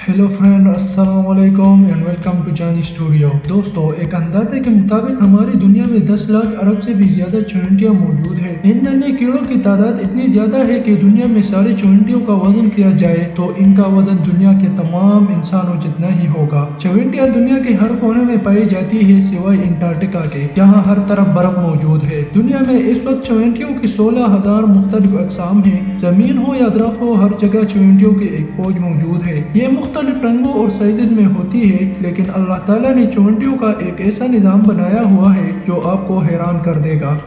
Hello friend, अस्सलाम वालेकुम and welcome to जानी स्टूडियो। दोस्तों, एक अंदाजे के मुताबिक हमारी दुनिया में 10 लाख अरब से भी ज्यादा चींटियां मौजूद हैं। इन नन्हे कीड़ों की तादाद इतनी ज्यादा है कि दुनिया में सारी चींटियों का वजन किया जाए तो इनका वजन दुनिया के तमाम इंसानों जितना ही होगा। चींटियां दुनिया के हर कोने में पाई जाती है सिवाय अंटार्कटिका के, जहाँ हर तरफ बर्फ मौजूद है। दुनिया में इस वक्त चींटियों की 16,000 मुख्तलिफ अक़साम है। जमीन हो या दरख्त हो, हर जगह चींटियों की एक फौज मौजूद है। ये मुख्तलिफ रंगों और साइजेज में होती है, लेकिन अल्लाह ताला ने चींटियों का एक ऐसा निज़ाम बनाया हुआ है जो आपको हैरान कर देगा।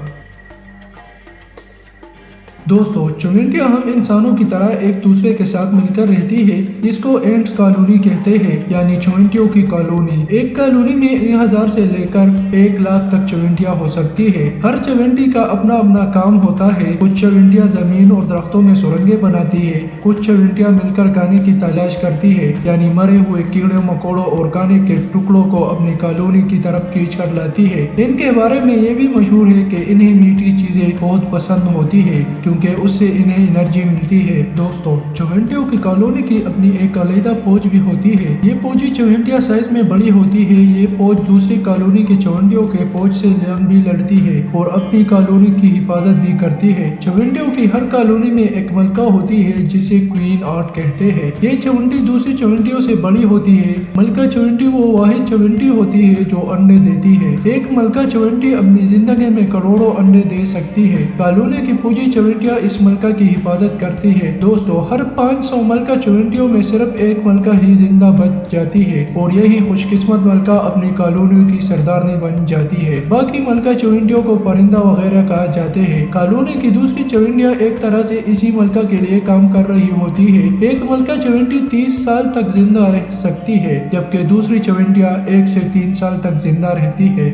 दोस्तों, चींटियां हम इंसानों की तरह एक दूसरे के साथ मिलकर रहती है। इसको एंट्स कॉलोनी कहते हैं, यानी चींटियों की कॉलोनी। एक कॉलोनी में 1000 से लेकर 1 लाख तक चींटियां हो सकती है। हर चींटी का अपना अपना काम होता है। कुछ चींटियां जमीन और दरख्तों में सुरंगें बनाती है। कुछ चींटियां मिलकर खाने की तलाश करती है, यानी मरे हुए कीड़े मकोड़ों और खाने के टुकड़ों को अपनी कॉलोनी की तरफ खींच कर लाती है। इनके बारे में ये भी मशहूर है कि इन्हें मीठी चीजें बहुत पसंद होती है, क्योंकि उससे इन्हें एनर्जी मिलती है। दोस्तों, चींटियों की कॉलोनी की अपनी एक अलग फौज भी होती है। ये फौजी चींटियां साइज में बड़ी होती है। ये फौज दूसरी कॉलोनी के चींटियों के फौज से जंग भी लड़ती है और अपनी कॉलोनी की हिफाजत भी करती है। चींटियों की हर कॉलोनी में एक मलका होती है जिसे क्वीन आर्ट कहते हैं। ये चींटी दूसरी चींटियों से बड़ी होती है। मलका चींटी वो वाहिद चींटी होती है जो अंडे देती है। एक मलका चींटी अपनी जिंदगी में करोड़ों अंडे दे सकती है। कॉलोनी की फौजी चींटियां इस मलका की हिफाजत करती है। दोस्तों, हर 500 मलका चींटियों में सिर्फ एक मलका ही जिंदा बच जाती है और यही खुशकिस्मत मलका अपनी कॉलोनी की सरदारनी बन जाती है। बाकी मलका चींटियों को परिंदा वगैरह कहा जाते हैं। कॉलोनी की दूसरी चींटियां एक तरह से इसी मलका के लिए काम कर रही होती है। एक मलका चींटी 30 साल तक जिंदा रह सकती है, जबकि दूसरी चींटियां 1 से 3 साल तक जिंदा रहती है।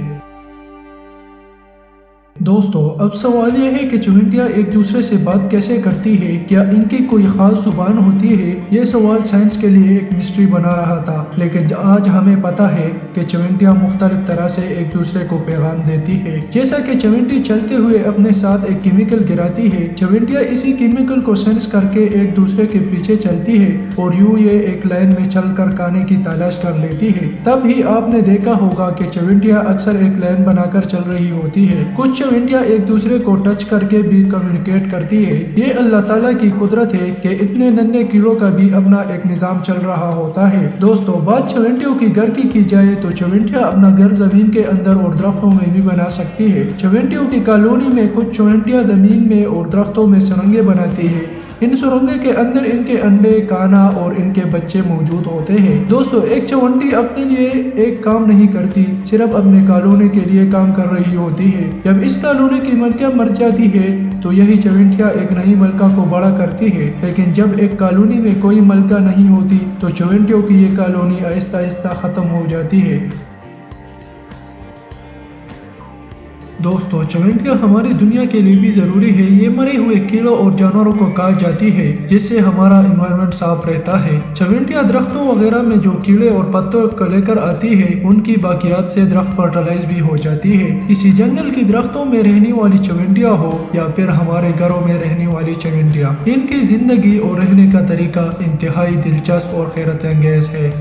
दोस्तों, अब सवाल यह है कि चींटियां एक दूसरे से बात कैसे करती है? क्या इनकी कोई खास जुबान होती है? यह सवाल साइंस के लिए एक मिस्ट्री बना रहा था, लेकिन आज हमें पता है कि चींटियां मुख्तलिफ तरह से एक दूसरे को पैगाम देती है। जैसा कि चींटी चलते हुए अपने साथ एक केमिकल गिराती है, चींटियां इसी केमिकल को सेंस करके एक दूसरे के पीछे चलती है और यूं ये एक लाइन में चलकर खाने की तलाश कर लेती है। तब ही आपने देखा होगा कि चींटियां अक्सर एक लाइन बनाकर चल रही होती है। कुछ चींटियां एक दूसरे को टच करके भी कम्युनिकेट करती है। ये अल्लाह ताला की कुदरत है कि इतने नन्हे कीड़ों का भी अपना एक निजाम चल रहा होता है। दोस्तों, बात चींटियों की घर की जाए तो चींटियां अपना घर जमीन के अंदर और दरख्तों में भी बना सकती है। चींटियों की कॉलोनी में कुछ चींटियां जमीन में और दरख्तों में सुरंगें बनाती है। इन सुरंगों के अंदर इनके अंडे, खाना और इनके बच्चे मौजूद होते हैं। दोस्तों, एक चींटी अपने लिए एक काम नहीं करती, सिर्फ अपने कॉलोनी के लिए काम कर रही होती है। जब इस कॉलोनी की मलका मर जाती है तो यही चींटियां एक नई मलका को बड़ा करती है। लेकिन जब एक कॉलोनी में कोई मलका नहीं होती तो चींटियों की ये कॉलोनी आहिस्ता आहिस्ता खत्म हो जाती है। दोस्तों, चींटियां हमारी दुनिया के लिए भी जरूरी है। ये मरे हुए कीड़ों और जानवरों को खा जाती है, जिससे हमारा एनवायरनमेंट साफ रहता है। चींटियां दरख्तों वगैरह में जो कीड़े और पत्तों को लेकर आती है, उनकी बाकियात से दरख्त फर्टिलाइज भी हो जाती है। किसी जंगल की दरख्तों में रहने वाली चींटियां हो या फिर हमारे घरों में रहने वाली चींटियां, इनकी जिंदगी और रहने का तरीका इंतहाई दिलचस्प और हैरत अंगेज है।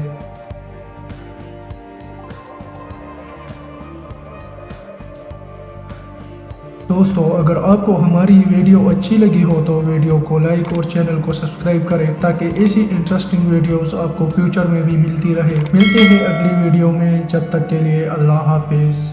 दोस्तों, अगर आपको हमारी वीडियो अच्छी लगी हो तो वीडियो को लाइक और चैनल को सब्सक्राइब करें, ताकि ऐसी इंटरेस्टिंग वीडियोस आपको फ्यूचर में भी मिलती रहे। मिलते हैं अगली वीडियो में, जब तक के लिए अल्लाह हाफिज।